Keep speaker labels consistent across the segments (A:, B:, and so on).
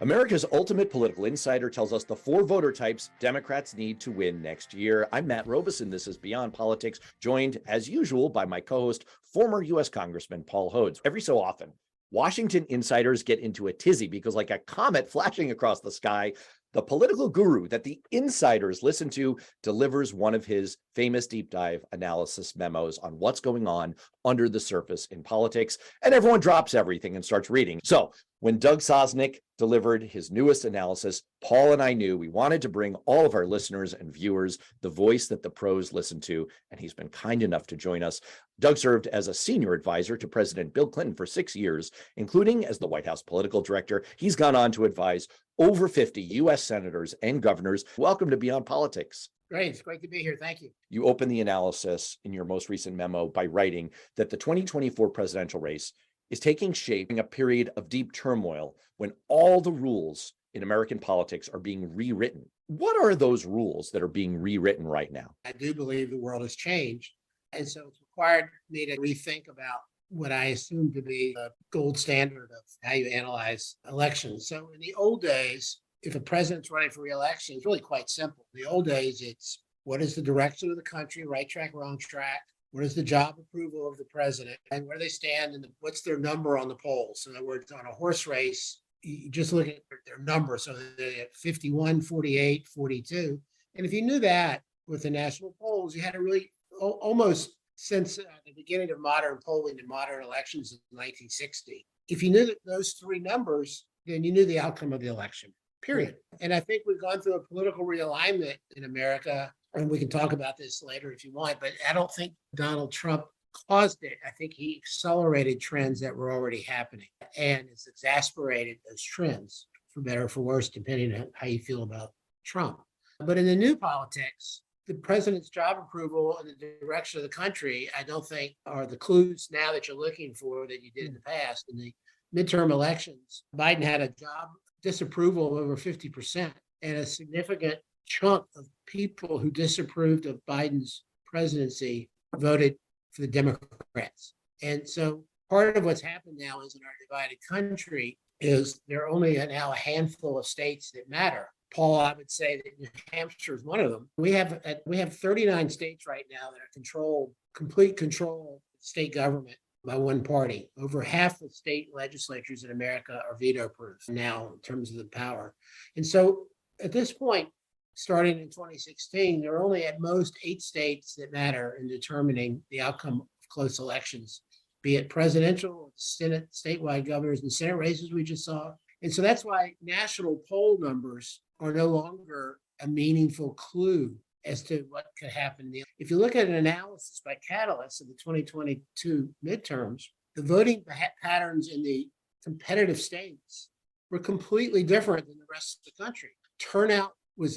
A: America's ultimate political insider tells us the 4 voter types Democrats need to win next year. I'm Matt Robison. This is Beyond Politics, joined as usual by my co-host, former U.S. Congressman Paul Hodes. Every so often, Washington insiders get into a tizzy because, like a comet flashing across the sky, the political guru that the insiders listen to delivers one of his famous deep dive analysis memos on what's going on under the surface in politics, and everyone drops everything and starts reading. So when Doug Sosnik delivered his newest analysis, Paul and I knew we wanted to bring all of our listeners and viewers the voice that the pros listen to, and he's been kind enough to join us. Doug served as a senior advisor to President Bill Clinton for 6 years, including as the White House political director. He's gone on to advise over 50 U.S. senators and governors. Welcome to Beyond Politics.
B: Great. It's great to be here. Thank you.
A: You open the analysis in your most recent memo by writing that the 2024 presidential race is taking shape in a period of deep turmoil when all the rules in American politics are being rewritten. What are those rules that are being rewritten right now?
B: I do believe the world has changed. And so it's required me to rethink about what I assume to be the gold standard of how you analyze elections. So in the old days, if a president's running for re-election, it's really quite simple. In the old days, it's what is the direction of the country, right track, wrong track? What is the job approval of the president? And where do they stand? And what's their number on the polls? In other words, on a horse race, you just look at their number. So they're at 51, 48, 42. And if you knew that with the national polls, you had a really almost since the beginning of modern polling and modern elections in 1960. If you knew that those 3 numbers, then you knew the outcome of the election, period. And I think we've gone through a political realignment in America, and we can talk about this later if you want, but I don't think Donald Trump caused it. I think he accelerated trends that were already happening and has exasperated those trends, for better or for worse, depending on how you feel about Trump. But in the new politics, the president's job approval and the direction of the country, I don't think are the clues now that you're looking for that you did in the past. In the midterm elections, Biden had a job disapproval of over 50%, and a significant chunk of people who disapproved of Biden's presidency voted for the Democrats. And so part of what's happened now is in our divided country is there are only now a handful of states that matter. Paul, I would say that New Hampshire is one of them. We have 39 states right now that are complete control of state government by one party. Over half the state legislatures in America are veto-proof now in terms of the power. And so at this point, starting in 2016, there are only at most 8 states that matter in determining the outcome of close elections, be it presidential, Senate, statewide governors, and Senate races we just saw. And so that's why national poll numbers are no longer a meaningful clue as to what could happen. If you look at an analysis by Catalyst of the 2022 midterms, the voting patterns in the competitive states were completely different than the rest of the country. Turnout was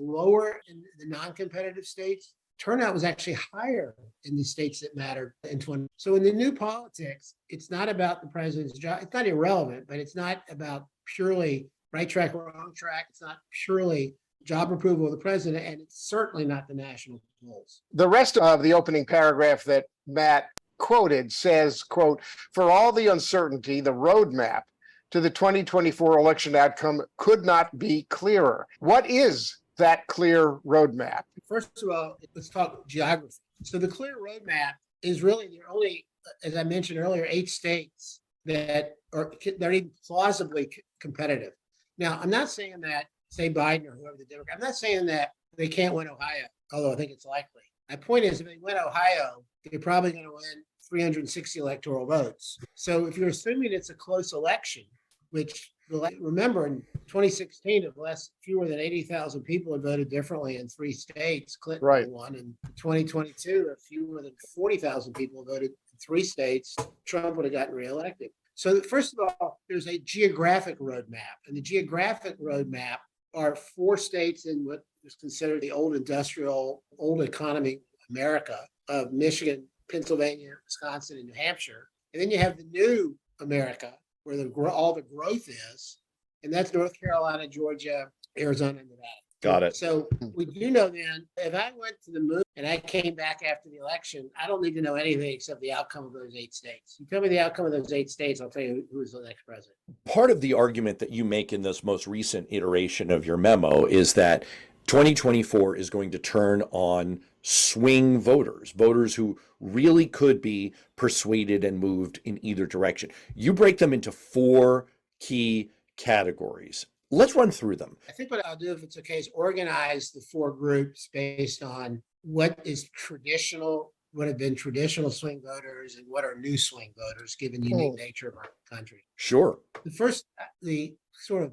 B: lower in the non-competitive states. Turnout was actually higher in the states that mattered in 20. So in the new politics, it's not about the president's job. It's not irrelevant, but it's not about purely right track, wrong track. It's not purely job approval of the president, and it's certainly not the national polls.
C: The rest of the opening paragraph that Matt quoted says, quote, "For all the uncertainty, the roadmap to the 2024 election outcome could not be clearer." What is that clear roadmap?
B: First of all, let's talk geography. So the clear roadmap is really there are only, as I mentioned earlier, 8 states that are even plausibly competitive. Now, I'm not saying that, say Biden or whoever the Democrat, I'm not saying that they can't win Ohio, although I think it's likely. My point is, if they win Ohio, they're probably going to win 360 electoral votes. So if you're assuming it's a close election, which remember in 2016, of fewer than 80,000 people had voted differently in 3 states. Clinton won. In 2022, fewer than 40,000 people voted in 3 states. Trump would have gotten reelected. So first of all, there's a geographic roadmap, and the geographic roadmap are 4 states in what is considered the old industrial, old economy America of Michigan, Pennsylvania, Wisconsin, and New Hampshire. And then you have the new America, where all the growth is, and that's North Carolina, Georgia, Arizona, and Nevada.
A: Got it.
B: So we do know then, if I went to the moon and I came back after the election, I don't need to know anything except the outcome of those 8 states. You tell me the outcome of those 8 states, I'll tell you who is the next president.
A: Part of the argument that you make in this most recent iteration of your memo is that 2024 is going to turn on swing voters, voters who really could be persuaded and moved in either direction. You break them into 4 key categories. Let's run through them.
B: I think what I'll do, if it's okay, is organize the 4 groups based on what is traditional, what have been traditional swing voters and what are new swing voters, given the unique nature of our country.
A: Sure.
B: The first, the sort of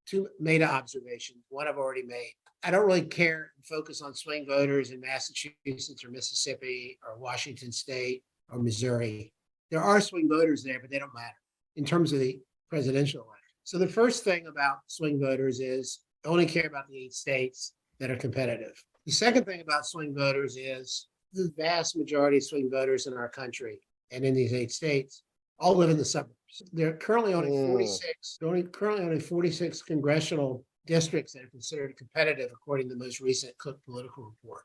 B: two meta observations, one I've already made. I don't really care and focus on swing voters in Massachusetts or Mississippi or Washington State or Missouri. There are swing voters there, but they don't matter in terms of the presidential election. So the first thing about swing voters is I only care about the 8 states that are competitive. The second thing about swing voters is the vast majority of swing voters in our country and in these 8 states all live in the suburbs. There are currently only 46 congressional districts that are considered competitive, according to the most recent Cook political report.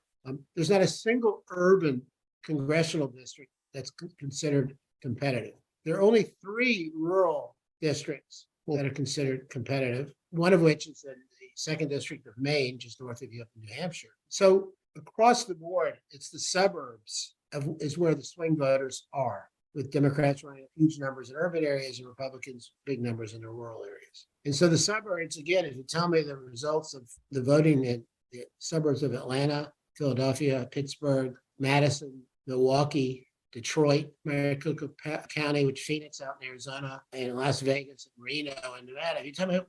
B: There's not a single urban congressional district that's considered competitive. There are only 3 rural districts that are considered competitive, one of which is in the 2nd District of Maine, just north of you up in New Hampshire. So across the board, it's the suburbs is where the swing voters are, with Democrats running huge numbers in urban areas and Republicans big numbers in the rural areas. And so the suburbs, again, if you tell me the results of the voting in the suburbs of Atlanta, Philadelphia, Pittsburgh, Madison, Milwaukee, Detroit, Maricopa County, which Phoenix out in Arizona, and Las Vegas, and Reno, and Nevada. If you tell me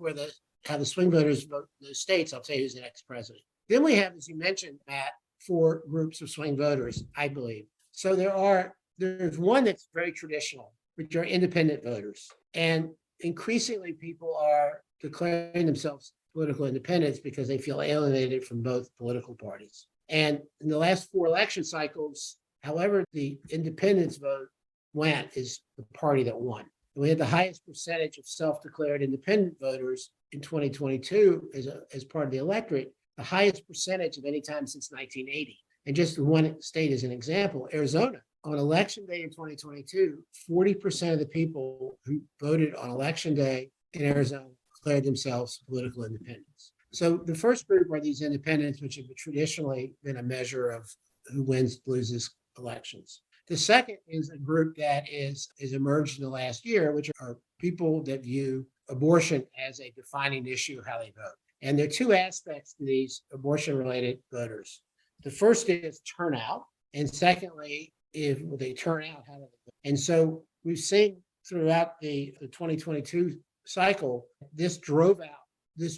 B: how the swing voters vote in those states, I'll tell you who's the next president. Then we have, as you mentioned, Matt, 4 groups of swing voters, I believe. So there's one that's very traditional, which are independent voters. And increasingly people are declaring themselves political independents because they feel alienated from both political parties. And in the last 4 election cycles, however the independence vote went is the party that won. And we had the highest percentage of self-declared independent voters in 2022 as part of the electorate, the highest percentage of any time since 1980. And just one state as an example, Arizona. On election day in 2022, 40% of the people who voted on election day in Arizona declared themselves political independents. So the first group are these independents, which have traditionally been a measure of who wins, loses elections. The second is a group that is emerged in the last year, which are people that view abortion as a defining issue of how they vote. And there are 2 aspects to these abortion-related voters. The first is turnout, and secondly, if they turn out, how do they vote? And so we've seen throughout the 2022 cycle, this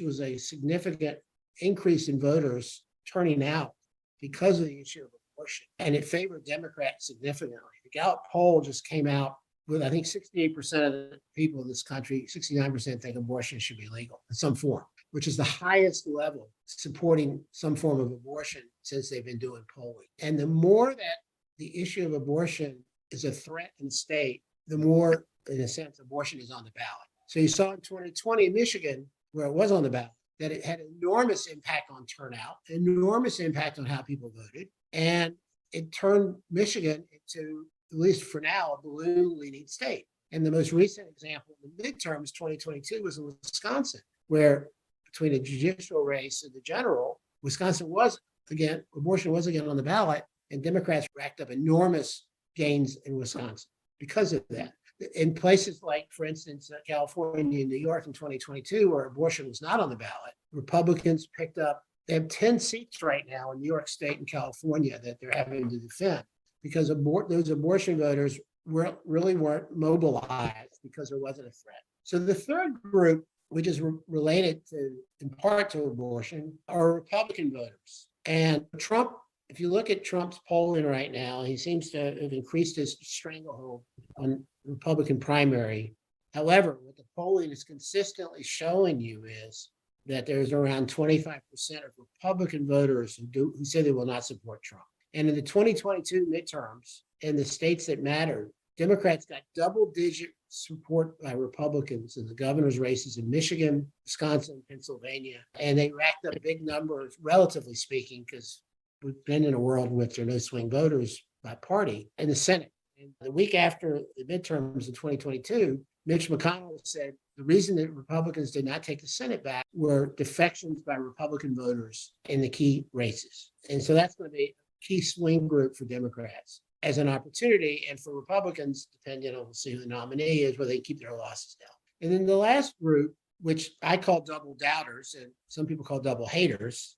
B: was a significant increase in voters turning out because of the issue of abortion, and it favored Democrats significantly. The Gallup poll just came out with, I think, 68% of the people in this country, 69% think abortion should be legal in some form, which is the highest level supporting some form of abortion since they've been doing polling. And the more that the issue of abortion is a threat in the state, the more, in a sense, abortion is on the ballot. So you saw in 2020 in Michigan, where it was on the ballot, that it had enormous impact on turnout, enormous impact on how people voted, and it turned Michigan into, at least for now, a balloon-leaning state. And the most recent example in the midterms, 2022, was in Wisconsin, where between the judicial race and the general, abortion was again on the ballot, and Democrats racked up enormous gains in Wisconsin because of that. In places like, for instance, California and New York in 2022, where abortion was not on the ballot, Republicans picked up, they have 10 seats right now in New York State and California that they're having to defend because those abortion voters really weren't mobilized because there wasn't a threat. So the third group, which is related to, in part to abortion, are Republican voters. And Trump, if you look at Trump's polling right now, he seems to have increased his stranglehold on Republican primary. However, what the polling is consistently showing you is that there's around 25% of Republican voters who say they will not support Trump. And in the 2022 midterms, in the states that mattered, Democrats got double-digit support by Republicans in the governor's races in Michigan, Wisconsin, Pennsylvania. And they racked up big numbers, relatively speaking, because we've been in a world in which there are no swing voters by party in the Senate. And the week after the midterms in 2022, Mitch McConnell said the reason that Republicans did not take the Senate back were defections by Republican voters in the key races. And so that's going to be a key swing group for Democrats as an opportunity. And for Republicans, depending on, we'll see who the nominee is, where they keep their losses down. And then the last group, which I call double doubters, and some people call double haters,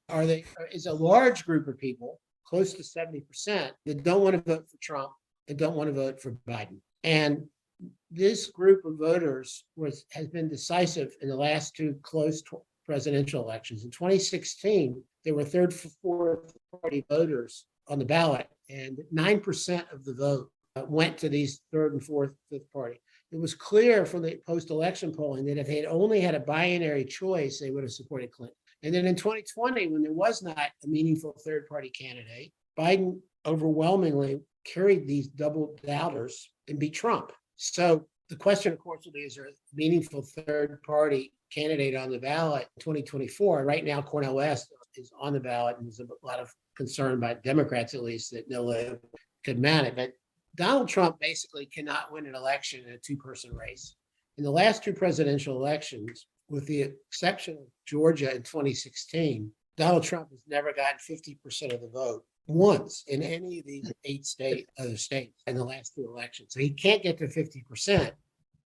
B: is a large group of people, close to 70%, that don't want to vote for Trump and don't want to vote for Biden. And this group of voters has been decisive in the last two close presidential elections. In 2016, there were third, fourth party voters on the ballot, and 9% of the vote went to these third and fourth, fifth party. It was clear from the post-election polling that if they had only had a binary choice, they would have supported Clinton. And then in 2020, when there was not a meaningful third party candidate, Biden overwhelmingly carried these double doubters and beat Trump. So the question, of course, will be, is there a meaningful third party candidate on the ballot in 2024? Right now, Cornel West is on the ballot, and there's a lot of concern by Democrats, at least, that no could mount it. But Donald Trump basically cannot win an election in a two-person race. In the last two presidential elections, with the exception of Georgia in 2016, Donald Trump has never gotten 50% of the vote once in any of these other states in the last two elections. So he can't get to 50%,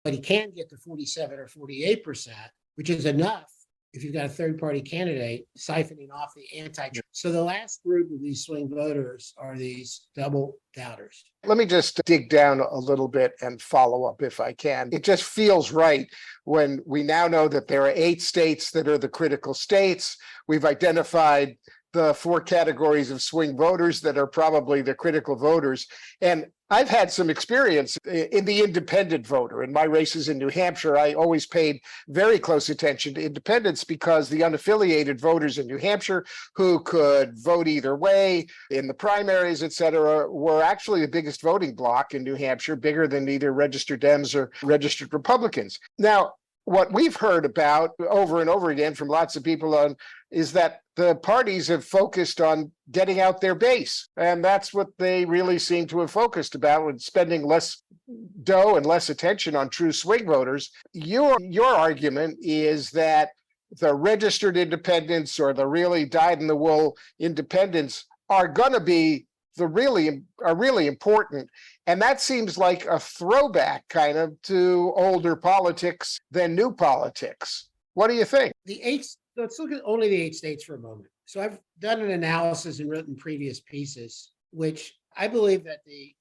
B: but he can get to 47 or 48%, which is enough if you've got a third-party candidate siphoning off the anti-Trump. So the last group of these swing voters are these double doubters.
C: Let me just dig down a little bit and follow up if I can. It just feels right when we now know that there are 8 states that are the critical states. We've identified the 4 categories of swing voters that are probably the critical voters. And I've had some experience in the independent voter. In my races in New Hampshire, I always paid very close attention to independents because the unaffiliated voters in New Hampshire who could vote either way in the primaries, et cetera, were actually the biggest voting bloc in New Hampshire, bigger than either registered Dems or registered Republicans. Now, what we've heard about over and over again from lots of people is that the parties have focused on getting out their base. And that's what they really seem to have focused about, with spending less dough and less attention on true swing voters. Your argument is that the registered independents or the really dyed-in-the-wool independents are going to be really important. And that seems like a throwback kind of to older politics than new politics. What do you think?
B: Let's look at only the 8 states for a moment. So I've done an analysis and written previous pieces, which I believe that we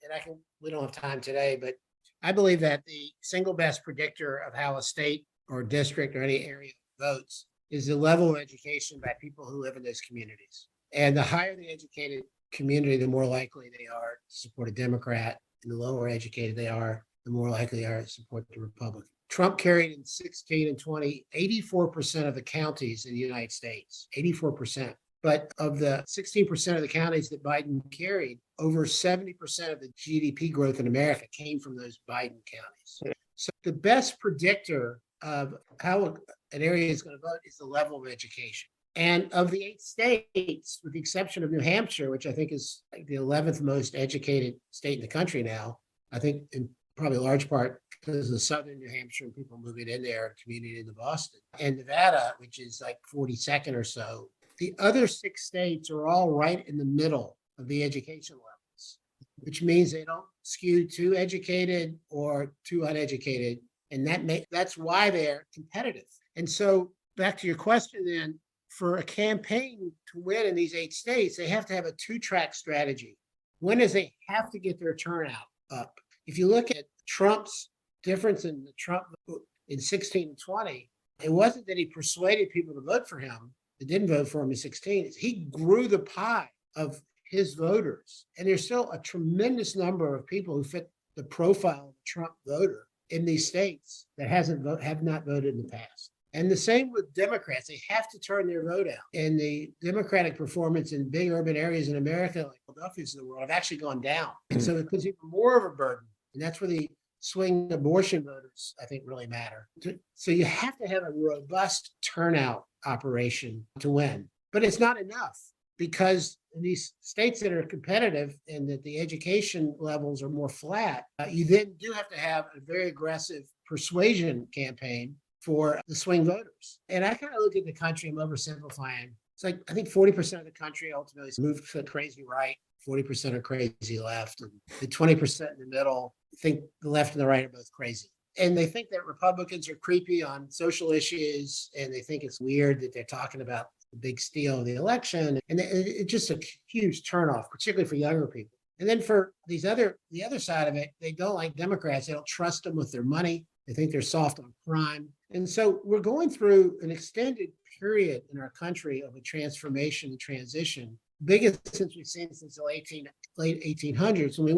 B: don't have time today, but I believe that the single best predictor of how a state or district or any area votes is the level of education by people who live in those communities. And the higher the educated community, the more likely they are to support a Democrat, and the lower educated they are, the more likely they are to support the Republican. Trump carried in 16 and 20, 84% of the counties in the United States, 84%. But of the 16% of the counties that Biden carried, over 70% of the GDP growth in America came from those Biden counties. So the best predictor of how an area is going to vote is the level of education. And of the 8 states, with the exception of New Hampshire, which I think is like the 11th most educated state in the country now, I think in probably a large part because of southern New Hampshire and people moving in there and commuting into Boston, and Nevada, which is like 42nd or so. The other 6 states are all right in the middle of the education levels, which means they don't skew too educated or too uneducated. And that's why they're competitive. And so back to your question then, for a campaign to win in these 8 states, they have to have a 2-track strategy. One is they have to get their turnout up. If you look at Trump's difference in the Trump vote in 16 and 20, it wasn't that he persuaded people to vote for him that didn't vote for him in 16. He grew the pie of his voters. And there's still a tremendous number of people who fit the profile of the Trump voter in these states that have not voted in the past. And the same with Democrats. They have to turn their vote out. And the Democratic performance in big urban areas in America, like Philadelphia's in the world, have actually gone down. And so it becomes even more of a burden. And that's where the swing abortion voters, I think, really matter. So you have to have a robust turnout operation to win. But it's not enough, because in these states that are competitive and that the education levels are more flat, you then do have to have a very aggressive persuasion campaign for the swing voters. And I kind of look at the country, I'm oversimplifying. It's like, I think 40% of the country ultimately moved to the crazy right, 40% are crazy left, and the 20% in the middle think the left and the right are both crazy. And they think that Republicans are creepy on social issues, and they think it's weird that they're talking about the big steal of the election. And it's just a huge turnoff, particularly for younger people. And then for the other side of it, they don't like Democrats. They don't trust them with their money. They think they're soft on crime. And so we're going through an extended period in our country of a transformation and transition, biggest since we've seen since the late 1800s. When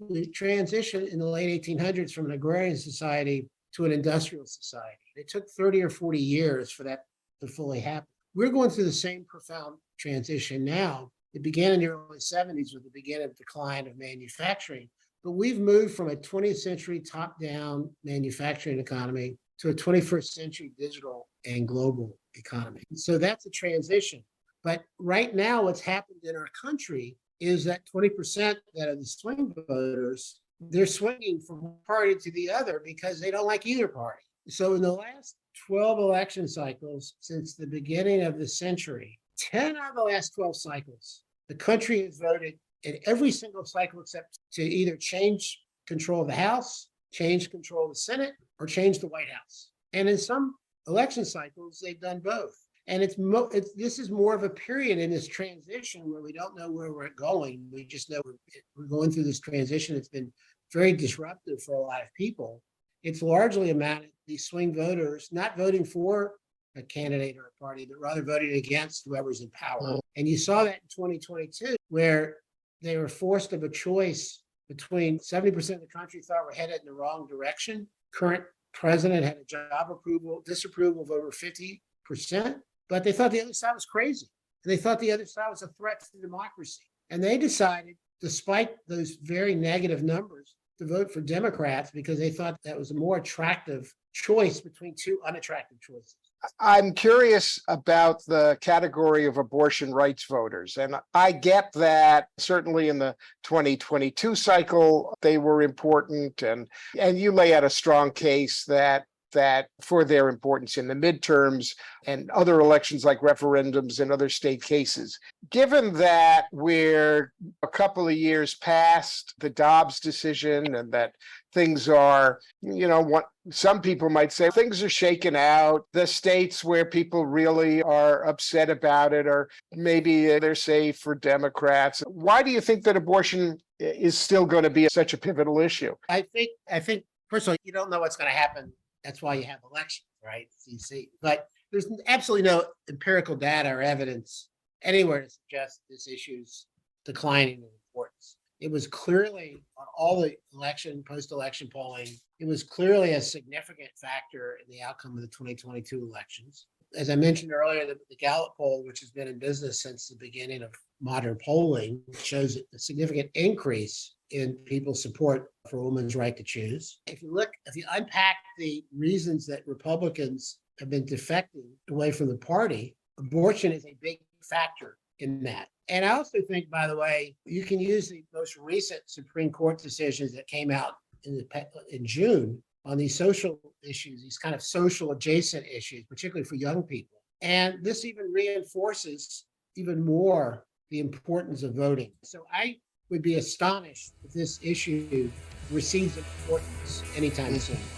B: we transitioned in the late 1800s from an agrarian society to an industrial society. It took 30 or 40 years for that to fully happen. We're going through the same profound transition now. It began in the early 70s with the beginning of decline of manufacturing, but we've moved from a 20th century top-down manufacturing economy to a 21st century digital and global economy. So that's a transition. But right now, what's happened in our country is that 20% that are the swing voters, they're swinging from one party to the other because they don't like either party. So in the last 12 election cycles since the beginning of the century, 10 out of the last 12 cycles, the country has voted in every single cycle except to either change control of the House, change control of the Senate, or change the White House. And in some election cycles, they've done both. And this is more of a period in this transition where we don't know where we're going. We just know we're going through this transition. It's been very disruptive for a lot of people. It's largely about these swing voters not voting for a candidate or a party, but rather voting against whoever's in power. And you saw that in 2022, where they were forced of a choice between 70% of the country thought we're headed in the wrong direction. Current president had a job disapproval of over 50%. But they thought the other side was crazy. And they thought the other side was a threat to democracy. And they decided, despite those very negative numbers, to vote for Democrats because they thought that was a more attractive choice between two unattractive choices.
C: I'm curious about the category of abortion rights voters. And I get that certainly in the 2022 cycle, they were important. And you lay out a strong case that for their importance in the midterms and other elections like referendums and other state cases. Given that we're a couple of years past the Dobbs decision and that things are, some people might say things are shaken out. The states where people really are upset about it, or maybe they're safe for Democrats. Why do you think that abortion is still going to be such a pivotal issue?
B: I think, first of all, you don't know what's going to happen. That's why you have elections, right? So you see, but there's absolutely no empirical data or evidence anywhere to suggest this issue's declining in importance. It was clearly on all the post-election polling, it was clearly a significant factor in the outcome of the 2022 elections. As I mentioned earlier, the Gallup poll, which has been in business since the beginning of modern polling, shows a significant increase in people's support for a woman's right to choose. If you unpack the reasons that Republicans have been defecting away from the party, abortion is a big factor in that. And I also think, by the way, you can use the most recent Supreme Court decisions that came out in June on these social issues, these kind of social adjacent issues, particularly for young people. And this even reinforces even more the importance of voting. So I would be astonished if this issue receives importance anytime soon.